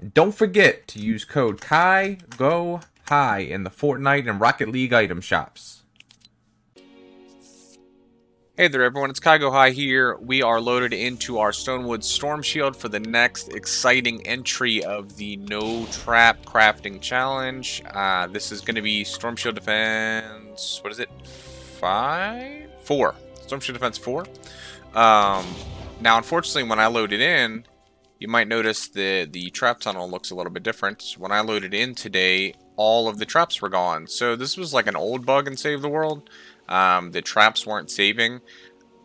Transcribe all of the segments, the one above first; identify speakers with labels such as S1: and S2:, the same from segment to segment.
S1: And don't forget to use code KaiGoHi in the Fortnite and Rocket League item shops.
S2: Hey there everyone, it's KaiGoHi here. We are loaded into our Stonewood Storm Shield for the next exciting entry of the No Trap Crafting Challenge. This is going to be Storm Shield Defense, what is it, 5? 4. Storm Shield Defense 4. Now unfortunately when I load it in, you might notice that the trap tunnel looks a little bit different. When I loaded in today, all of the traps were gone. So this was like an old bug in Save the World. The traps weren't saving,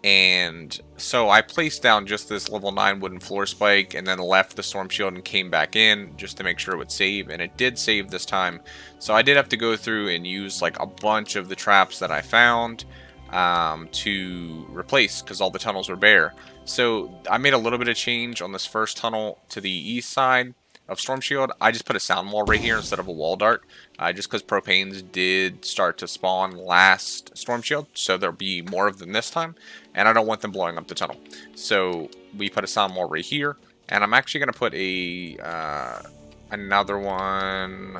S2: and so I placed down just this level 9 wooden floor spike and then left the storm shield and came back in just to make sure it would save, and it did save this time. So I did have to go through and use like a bunch of the traps that I found to replace because all the tunnels were bare. So I made a little bit of change on this first tunnel to the east side of Storm Shield. I just put a sound wall right here instead of a wall dart, just because propanes did start to spawn last Storm Shield, so there'll be more of them this time, and I don't want them blowing up the tunnel. So we put a sound wall right here, and I'm actually going to put a another one.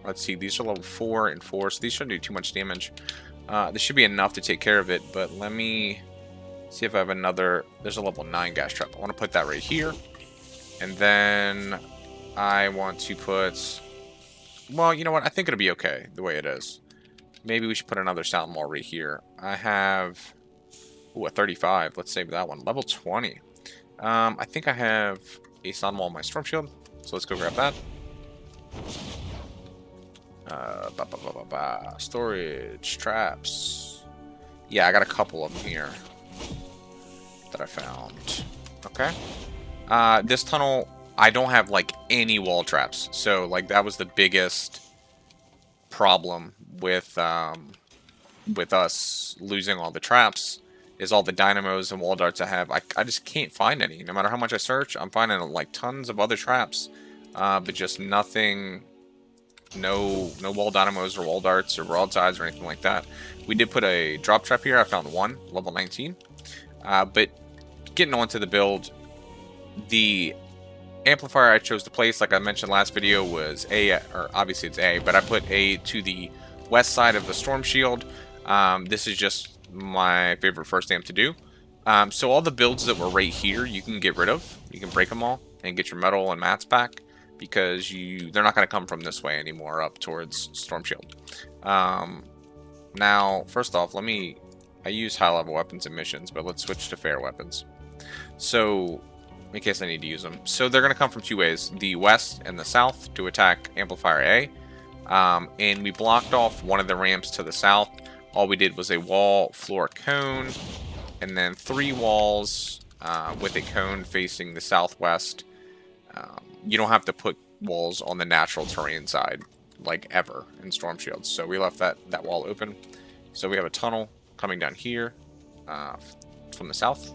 S2: Let's see, these are level 4 and 4, so these shouldn't do too much damage. This should be enough to take care of it, but let me see if I have another. There's a level 9 gas trap. I want to put that right here, and then I want to put, well, you know what? I think it'll be okay the way it is. Maybe we should put another sound wall right here. I have, ooh, a 35. Let's save that one. Level 20. I think I have a sound wall in my storm shield, so let's go grab that. Storage, traps. Yeah, I got a couple of them here that I found. Okay. This tunnel, I don't have like any wall traps, so like that was the biggest problem with us losing all the traps, is all the dynamos and wall darts I have. I just can't find any. No matter how much I search, I'm finding like tons of other traps, but just nothing. No wall dynamos or wall darts or broadsides or anything like that. We did put a drop trap here. I found one, level 19. But getting on to the build, the amplifier I chose to place, like I mentioned last video, was A, or obviously it's A, but I put A to the west side of the storm shield. This is just my favorite first amp to do. So all the builds that were right here, you can get rid of. You can break them all and get your metal and mats back, because they're not going to come from this way anymore up towards storm shield. Now, first off, I use high level weapons and missions, but let's switch to fair weapons. So, in case I need to use them. So they're going to come from two ways, the west and the south, to attack Amplifier A. And we blocked off one of the ramps to the south. All we did was a wall, floor, cone, and then 3 walls with a cone facing the southwest. You don't have to put walls on the natural terrain side, like ever, in Storm Shields. So we left that wall open. So we have a tunnel coming down here from the south.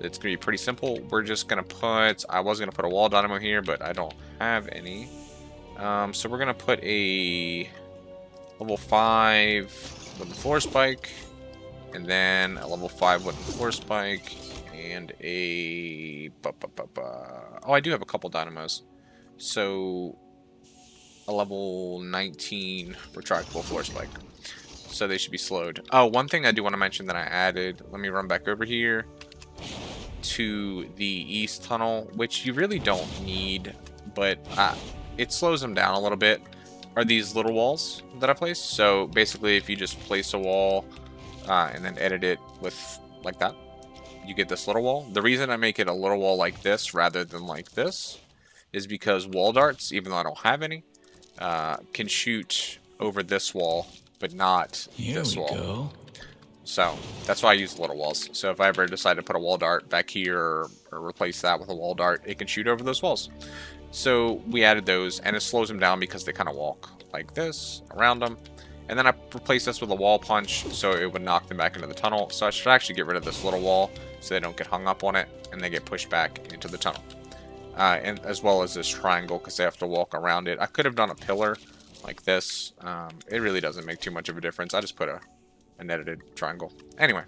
S2: It's going to be pretty simple. We're just going to put, I was going to put a wall dynamo here, but I don't have any. So we're going to put a level 5 wooden floor spike, and then a level 5 wooden floor spike, and a... Oh, I do have a couple dynamos. So a level 19 retractable floor spike. So they should be slowed. Oh, one thing I do want to mention that I added, let me run back over here to the east tunnel, which you really don't need, but it slows them down a little bit, are these little walls that I placed. So basically, if you just place a wall and then edit it with like that, you get this little wall. The reason I make it a little wall like this rather than like this is because wall darts, even though I don't have any, can shoot over this wall, but not this wall. Go. So that's why I use little walls. So if I ever decide to put a wall dart back here or replace that with a wall dart, it can shoot over those walls. So we added those, and it slows them down because they kind of walk like this around them. And then I replaced this with a wall punch, so it would knock them back into the tunnel. So I should actually get rid of this little wall so they don't get hung up on it and they get pushed back into the tunnel. And as well as this triangle, because they have to walk around it. I could have done a pillar like this. It really doesn't make too much of a difference. I just put an edited triangle. Anyway,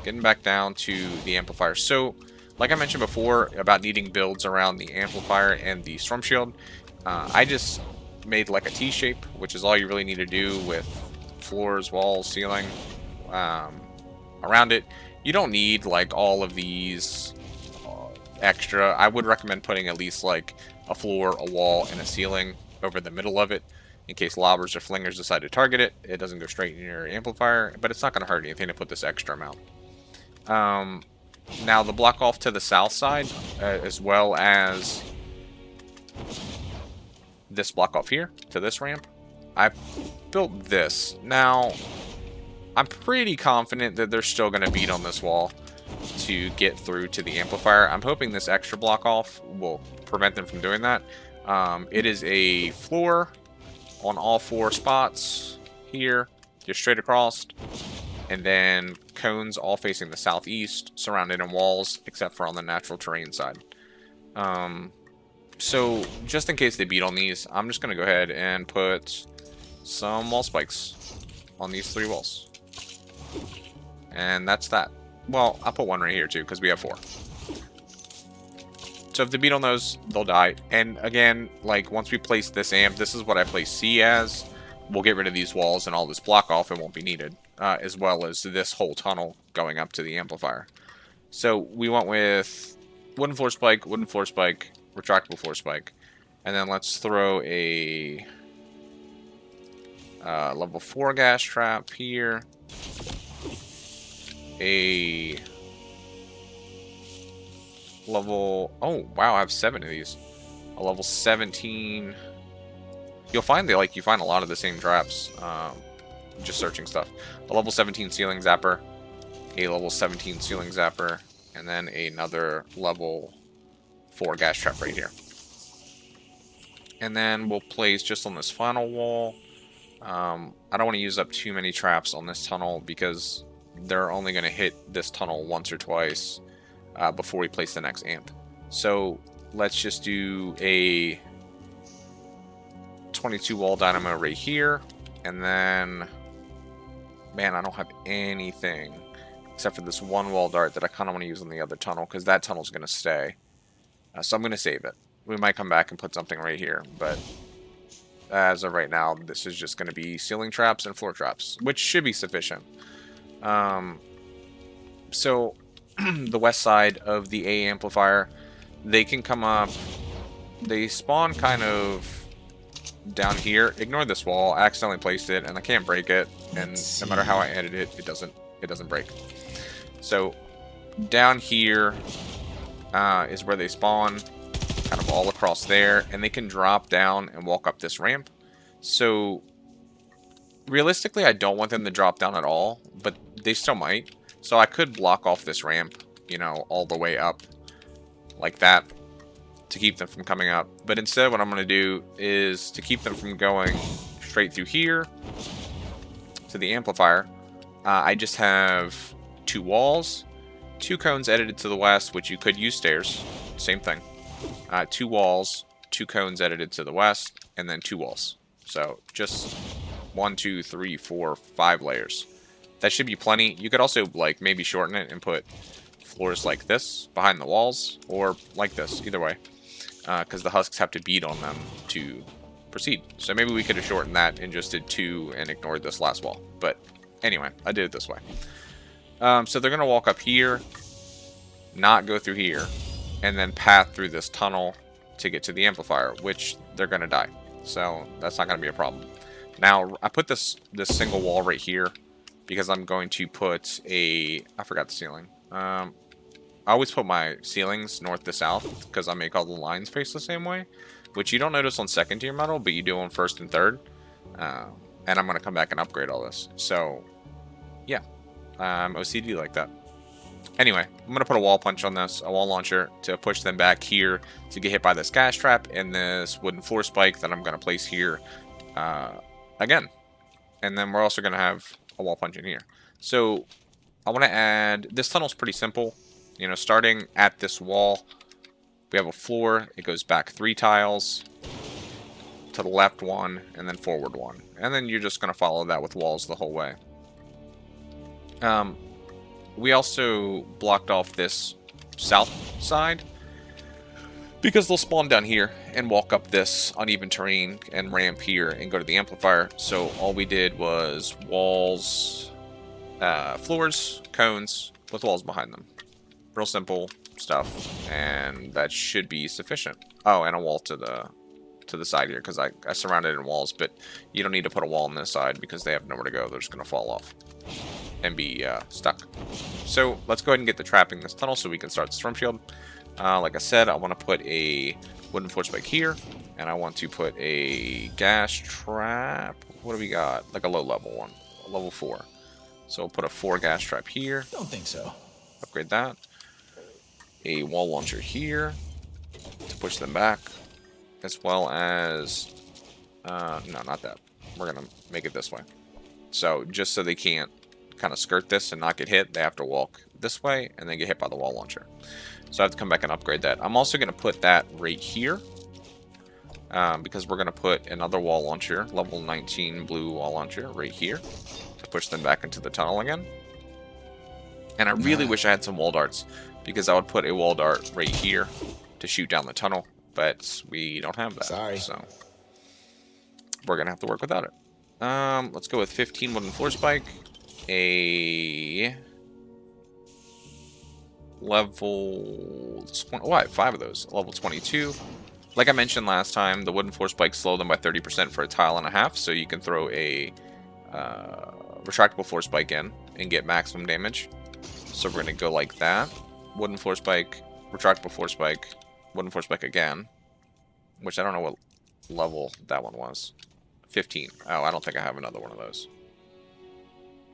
S2: getting back down to the amplifier. So Like I mentioned before about needing builds around the amplifier and the storm shield, I just made like a T-shape, which is all you really need to do with floors, walls, ceiling, around it. You don't need like all of these extra. I would recommend putting at least like a floor, a wall, and a ceiling over the middle of it in case lobbers or flingers decide to target it. It doesn't go straight in your amplifier, but it's not going to hurt anything to put this extra amount. Now the block off to the south side, as well as this block off here to this ramp, I built this. Now, I'm pretty confident that they're still going to beat on this wall to get through to the amplifier. I'm hoping this extra block off will prevent them from doing that. It is a floor on all 4 spots here, just straight across, and then cones all facing the southeast, surrounded in walls, except for on the natural terrain side. So, just in case they beat on these, I'm just going to go ahead and put some wall spikes on these 3 walls. And that's that. Well, I'll put one right here too, because we have 4. So if they beat on those, they'll die. And again, like once we place this amp, this is what I place C as. We'll get rid of these walls and all this block off. It won't be needed. As well as this whole tunnel going up to the amplifier. So we went with wooden floor spike, retractable floor spike. And then let's throw a level 4 gas trap here. A level... Oh, wow, I have 7 of these. A level 17... You'll find that, you find a lot of the same traps. Just searching stuff. A level 17 ceiling zapper. A level 17 ceiling zapper. And then another level 4 gas trap right here. And then we'll place just on this final wall. I don't want to use up too many traps on this tunnel because they're only going to hit this tunnel once or twice before we place the next amp. So let's just do a 22 wall dynamo right here. And then, man, I don't have anything except for this 1 wall dart that I kind of want to use on the other tunnel because that tunnel's going to stay. So I'm going to save it. We might come back and put something right here, but as of right now, this is just going to be ceiling traps and floor traps, which should be sufficient. So the west side of the A amplifier, they can come up. They spawn kind of down here. Ignore this wall. I accidentally placed it, and I can't break it. And no matter how I edit it, it doesn't break. So down here is where they spawn, kind of all across there, and they can drop down and walk up this ramp. So realistically, I don't want them to drop down at all, but they still might. So I could block off this ramp, all the way up like that to keep them from coming up. But instead, what I'm going to do is to keep them from going straight through here to the amplifier. I just have 2 walls, 2 cones edited to the west, which you could use stairs. Same thing. 2 walls, 2 cones edited to the west, and then 2 walls. So just 1, 2, 3, 4, 5 layers. That should be plenty. You could also maybe shorten it and put floors like this behind the walls, or like this, either way, because the husks have to beat on them to proceed. So maybe we could have shortened that and just did 2 and ignored this last wall. But anyway, I did it this way. So they're gonna walk up here, not go through here, and then path through this tunnel to get to the amplifier, which they're gonna die. So that's not gonna be a problem. Now I put this single wall right here because I'm going to put I forgot the ceiling. I always put my ceilings north to south because I make all the lines face the same way, which you don't notice on 2nd tier metal, but you do on 1st and 3rd. And I'm gonna come back and upgrade all this. So yeah, I'm OCD like that. Anyway, I'm going to put a wall punch on this, a wall launcher, to push them back here to get hit by this gas trap and this wooden floor spike that I'm going to place here again. And then we're also going to have a wall punch in here. So I want to add, this tunnel's pretty simple. Starting at this wall, we have a floor. It goes back 3 tiles, to the left 1, and then forward 1. And then you're just going to follow that with walls the whole way. We also blocked off this south side. Because they'll spawn down here and walk up this uneven terrain and ramp here and go to the amplifier. So all we did was walls, floors, cones with walls behind them. Real simple stuff, and that should be sufficient. Oh, and a wall to the side here because I surrounded it in walls, but you don't need to put a wall on this side because they have nowhere to go. They're just going to fall off and be stuck. So let's go ahead and get the trap in this tunnel so we can start the storm shield. Like I said, I want to put a wooden force spike here, and I want to put a gas trap. What do we got? Like a low level one, a level 4. So we'll put a 4 gas trap here.
S3: Don't think so.
S2: Upgrade that. A wall launcher here to push them back, as well as no, not that. We're gonna make it this way. So just so they can't kind of skirt this and not get hit, they have to walk this way and then get hit by the wall launcher. So I have to come back and upgrade that. I'm also going to put that right here because we're going to put another wall launcher, level 19 blue wall launcher right here to push them back into the tunnel again. And I really wish I had some wall darts because I would put a wall dart right here to shoot down the tunnel, but we don't have that.
S3: Sorry.
S2: So we're going to have to work without it. Let's go with 15 wooden floor spike, a level 20, oh, I have 5 of those. Level 22. Like I mentioned last time, the wooden floor spikes slow them by 30% for a tile and a half, so you can throw a retractable floor spike in and get maximum damage. So we're going to go like that. Wooden floor spike, retractable floor spike, wooden floor spike again, which I don't know what level that one was. 15. Oh, I don't think I have another one of those.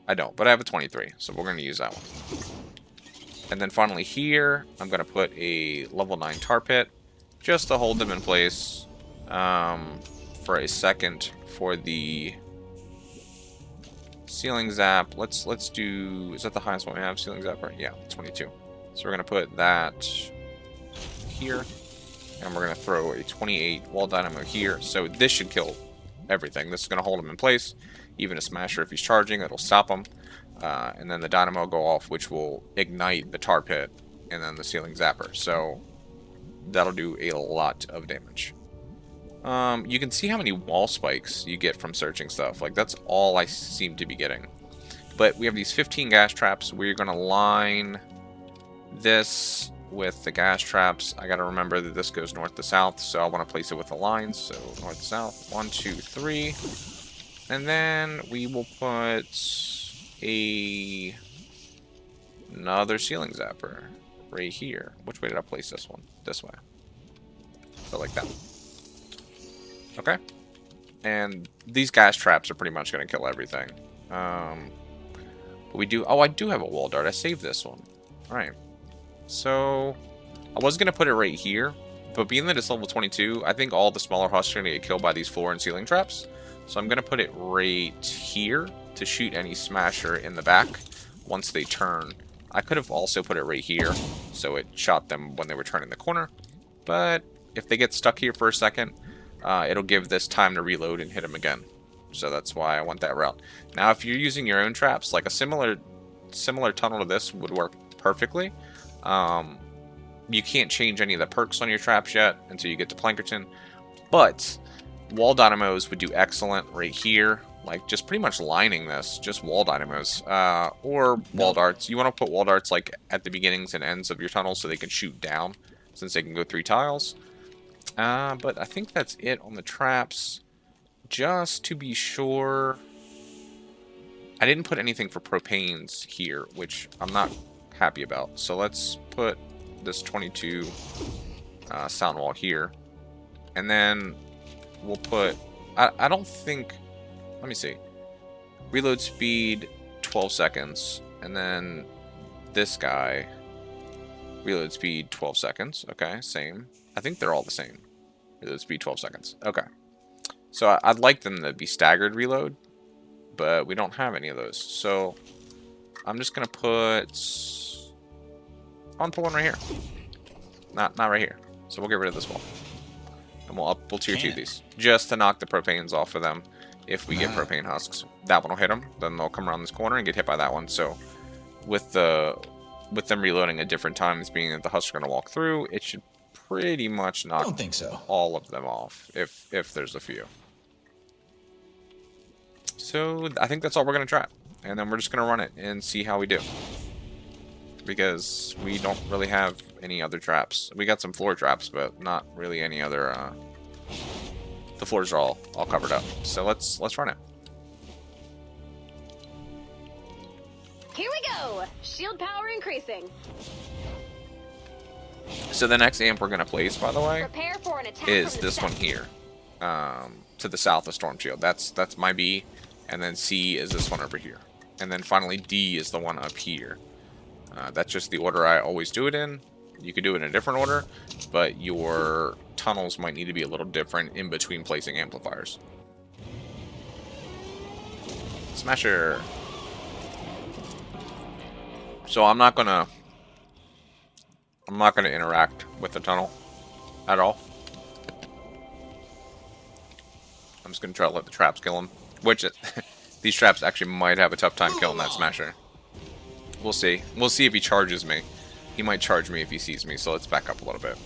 S2: I don't, but I have a 23, so we're going to use that one. And then finally here, I'm going to put a level 9 tar pit just to hold them in place for a second for the ceiling zap. Let's do, is that the highest one we have, ceiling zapper? Yeah, 22. So we're going to put that here, and we're going to throw a 28 wall dynamo here. So this should kill everything. This is going to hold him in place. Even a smasher, if he's charging, it'll stop him. And then the dynamo will go off, which will ignite the tar pit and then the ceiling zapper. So that'll do a lot of damage. You can see how many wall spikes you get from searching stuff. Like, that's all I seem to be getting. But we have these 15 gas traps. We're going to line this with the gas traps. I got to remember that this goes north to south, so I want to place it with the lines. So north to south, 1, 2, 3. And then we will put another ceiling zapper right here. Which way did I place this one? This way. So like that. Okay. And these gas traps are pretty much going to kill everything. But we do... Oh, I do have a wall dart. I saved this one. Alright. So I was going to put it right here. But being that it's level 22, I think all the smaller husks are going to get killed by these floor and ceiling traps. So I'm going to put it right here to shoot any smasher in the back once they turn. I could have also put it right here so it shot them when they were turning the corner. But if they get stuck here for a second, it'll give this time to reload and hit them again. So that's why I want that route. Now, if you're using your own traps, like a similar tunnel to this would work perfectly. You can't change any of the perks on your traps yet until you get to Plankerton. But wall dynamos would do excellent right here. Like, just pretty much lining this, just wall dynamos. Or wall darts. You want to put wall darts, like, at the beginnings and ends of your tunnel so they can shoot down, since they can go 3 tiles. But I think that's it on the traps. Just to be sure, I didn't put anything for propanes here, which I'm not happy about. So let's put this 22 sound wall here. And then we'll put... I don't think... Let me see. Reload speed, 12 seconds. And then this guy, reload speed, 12 seconds. Okay, same. I think they're all the same. Reload speed, 12 seconds. Okay. So I'd like them to be staggered reload, but we don't have any of those. So I'm just going to put... I'll put one right here. Not right here. So we'll get rid of this wall. And we'll tier 2 these. Just to knock the propanes off of them. If we get propane husks, that one will hit them. Then they'll come around this corner and get hit by that one. So with the with them reloading at different times, being that the husks are going to walk through, it should pretty much knock
S3: Don't think so.
S2: all of them off, if there's a few. So I think that's all we're going to try. And then we're just going to run it and see how we do. Because we don't really have any other traps. We got some floor traps, but not really any other... the floors are all covered up. So let's run it.
S4: Here we go! Shield power increasing.
S2: So the next amp we're going to place, by the way,
S4: Prepare for an attack
S2: is
S4: from the
S2: this one
S4: south.
S2: here. To the south of Storm Shield. That's my B. And then C is this one over here. And then finally D is the one up here. That's just the order I always do it in. You could do it in a different order, but your tunnels might need to be a little different in between placing amplifiers. Smasher. So I'm not gonna interact with the tunnel at all. I'm just gonna try to let the traps kill him. Which these traps actually might have a tough time killing that Smasher. We'll see. We'll see if he charges me. He might charge me if he sees me, so let's back up a little bit.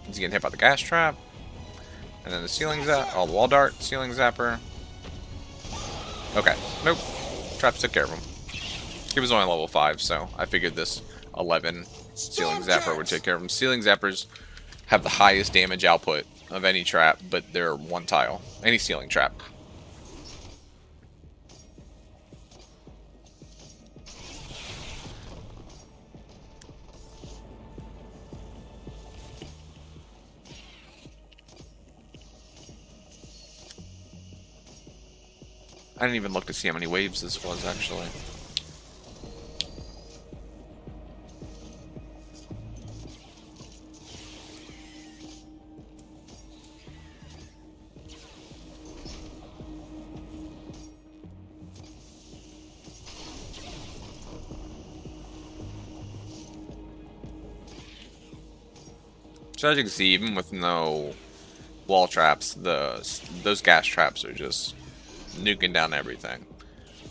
S2: He's getting hit by the gas trap. And then the ceiling zap. Oh, the wall dart. Ceiling zapper. Okay. Nope. Traps took care of him. He was only level 5, so I figured this 11 ceiling zapper would take care of him. Ceiling zappers have the highest damage output of any trap, but they're one tile. Any ceiling trap. I didn't even look to see how many waves this was, actually. So as you can see, even with no wall traps, those gas traps are just nuking down everything.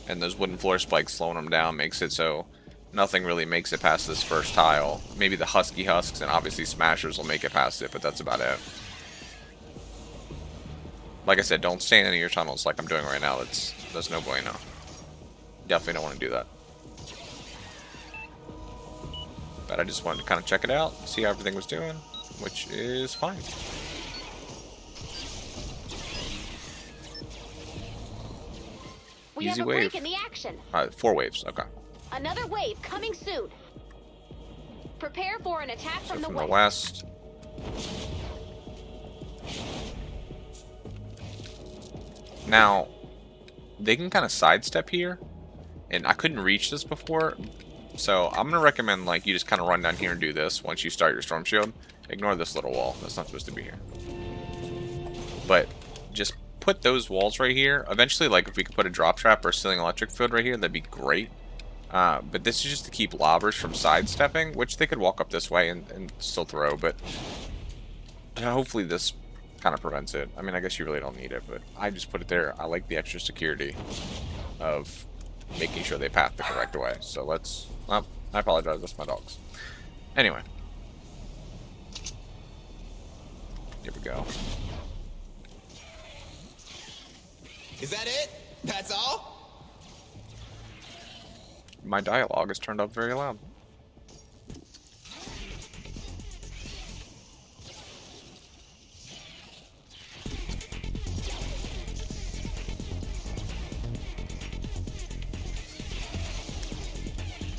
S2: And those wooden floor spikes slowing them down makes it so nothing really makes it past this first tile. Maybe the husky husks and obviously smashers will make it past it, but that's about it. Like I said, don't stay in any of your tunnels like I'm doing right now. That's no bueno. Definitely don't want to do that. But I just wanted to kind of check it out, see how everything was doing, which is fine.
S4: We
S2: Easy
S4: have a
S2: wave.
S4: break in the action.
S2: 4 waves, okay.
S4: Another wave coming soon. Prepare for an attack
S2: So
S4: from the
S2: from the
S4: west.
S2: west. Now, they can kind of sidestep here, and I couldn't reach this before, so I'm going to recommend like you just kind of run down here and do this once you start your storm shield. Ignore this little wall. That's not supposed to be here. But just put those walls right here. Eventually, like if we could put a drop trap or ceiling electric field right here, that'd be great. But this is just to keep lobbers from sidestepping, which they could walk up this way and still throw, but hopefully this kind of prevents it. I mean, I guess you really don't need it, but I just put it there. I like the extra security of making sure they path the correct way. So let's... Oh, I apologize, that's my dogs. Anyway. Here we go.
S3: Is that it? That's all?
S2: My dialogue is turned up very loud.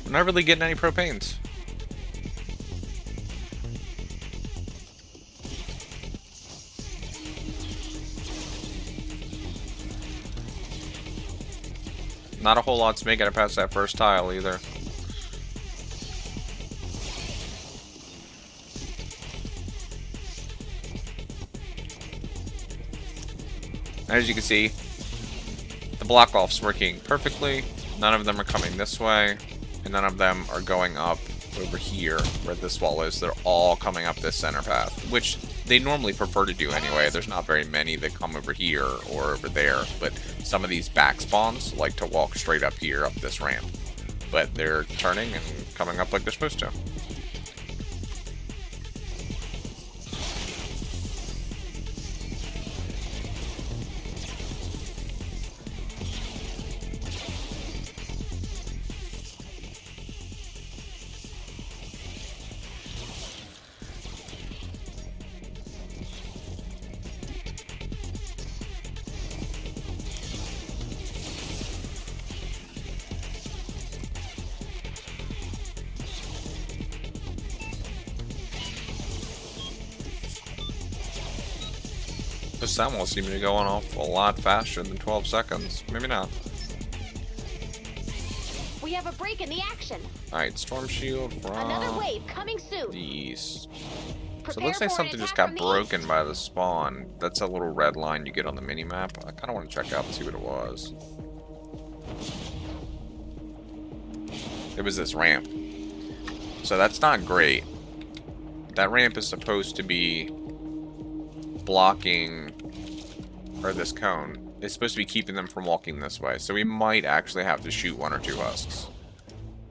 S2: I'm not really getting any propanes. Not a whole lot's making it past that first tile either. As you can see, the block off's working perfectly. None of them are coming this way, and none of them are going up over here where this wall is. They're all coming up this center path, which they normally prefer to do anyway. There's not very many that come over here or over there, but some of these back spawns like to walk straight up here, up this ramp. But they're turning and coming up like they're supposed to. The sound will seem to be going off a lot faster than 12 seconds. Maybe not.
S4: We have a break in the action.
S2: Alright, storm shield from
S4: Another wave coming soon.
S2: the east. So
S4: Prepare
S2: it looks like
S4: for an
S2: something just
S4: attack
S2: got
S4: from the
S2: broken
S4: east.
S2: by the spawn. That's a little red line you get on the mini-map. I kind of want to check out and see what it was. It was this ramp. So that's not great. That ramp is supposed to be blocking, or this cone is supposed to be keeping them from walking this way. So we might actually have to shoot 1 or 2 husks.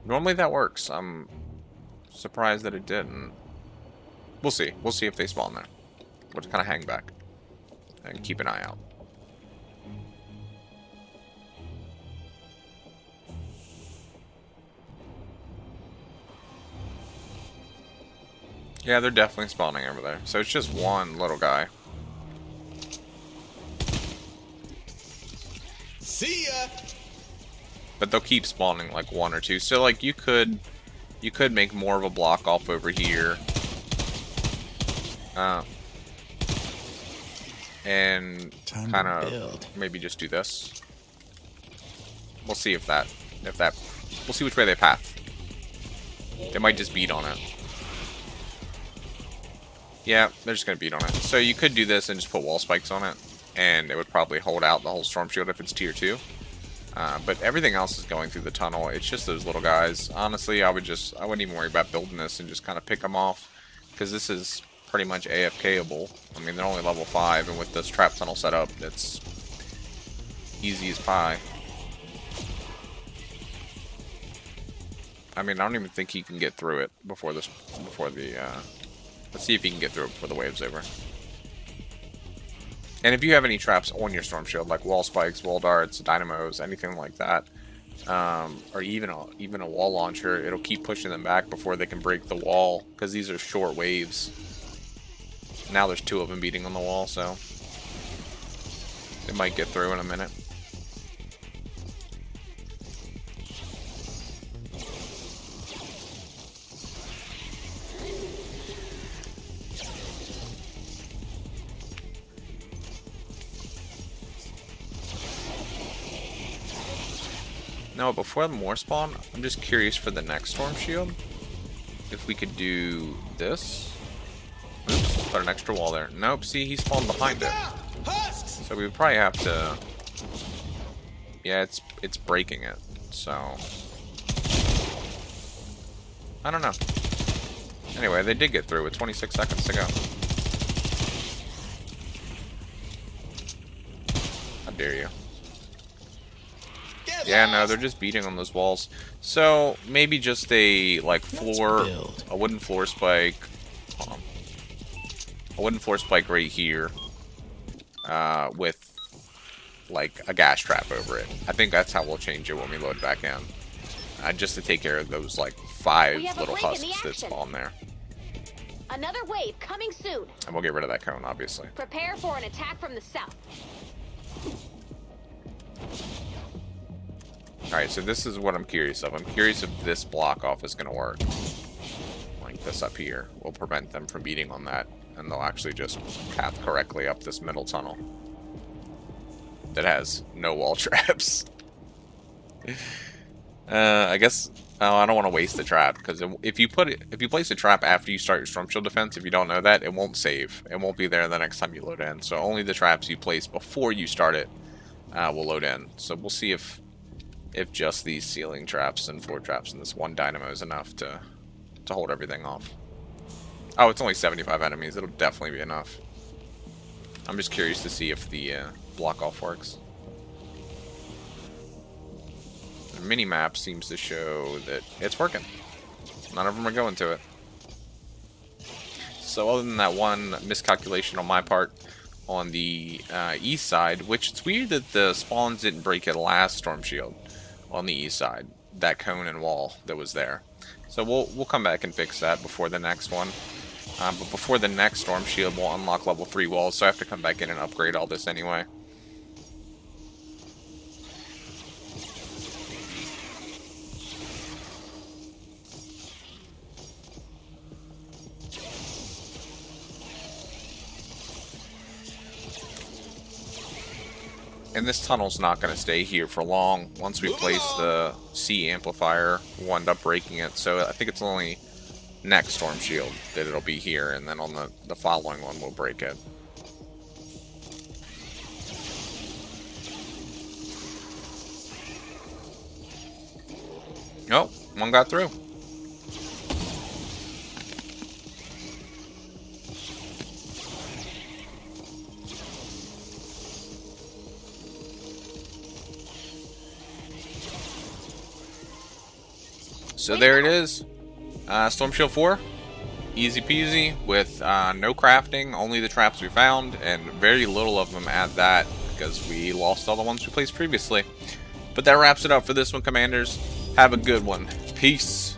S2: Normally that works. I'm surprised that it didn't. We'll see. We'll see if they spawn there. We'll just kind of hang back and keep an eye out. Yeah, they're definitely spawning over there. So it's just one little guy.
S3: See ya!
S2: But they'll keep spawning like 1 or 2. So like you could make more of a block off over here. And kind of maybe just do this. We'll see if that we'll see which way they path. They might just beat on it. Yeah, they're just gonna beat on it. So you could do this and just put wall spikes on it, and it would probably hold out the whole storm shield if it's tier 2. But everything else is going through the tunnel. It's just those little guys. Honestly, I wouldn't even worry about building this and just kind of pick them off, because this is pretty much AFKable. I mean, they're only level 5, and with this trap tunnel set up, it's easy as pie. I mean, I don't even think he can get through it before the let's see if he can get through it before the wave's over. And if you have any traps on your storm shield, like wall spikes, wall darts, dynamos, anything like that, or even a wall launcher, it'll keep pushing them back before they can break the wall, because these are short waves. Now there's 2 of them beating on the wall, so they might get through in a minute. No, before more spawn, I'm just curious for the next storm shield, if we could do this. Oops, put an extra wall there. Nope, see, he spawned behind it. So we would probably have to... Yeah, it's breaking it, so... I don't know. Anyway, they did get through with 26 seconds to go. How dare you. Yeah, no, they're just beating on those walls. So maybe just a wooden floor spike. Hold on. A wooden floor spike right here, with like a gas trap over it. I think that's how we'll change it when we load back in. Just to take care of those like 5 little husks that spawn there.
S4: Another wave coming soon.
S2: And we'll get rid of that cone, obviously.
S4: Prepare for an attack from the south.
S2: Alright, so this is what I'm curious of. I'm curious if this block off is going to work. Like this up here will prevent them from beating on that, and they'll actually just path correctly up this middle tunnel that has no wall traps. I guess I don't want to waste the trap, because if you place a trap after you start your storm shield defense, if you don't know that, it won't save. It won't be there the next time you load in. So only the traps you place before you start it will load in. So we'll see if just these ceiling traps and floor traps and this one dynamo is enough to hold everything off. Oh, it's only 75 enemies. It'll definitely be enough. I'm just curious to see if the block off works. The mini-map seems to show that it's working. None of them are going to it. So other than that one miscalculation on my part on the east side, which it's weird that the spawns didn't break at last Storm Shield on the east side, that cone and wall that was there. So we'll come back and fix that before the next one. But before the next Storm Shield, we'll unlock level 3 walls, so I have to come back in and upgrade all this anyway. And this tunnel's not going to stay here for long. Once we place the C amplifier, we'll end up breaking it. So I think it's only next Storm Shield that it'll be here, and then on the following one we'll break it. Oh, one got through. So there it is. Storm Shield 4. Easy peasy with no crafting, only the traps we found, and very little of them at that because we lost all the ones we placed previously. But that wraps it up for this one, Commanders. Have a good one. Peace.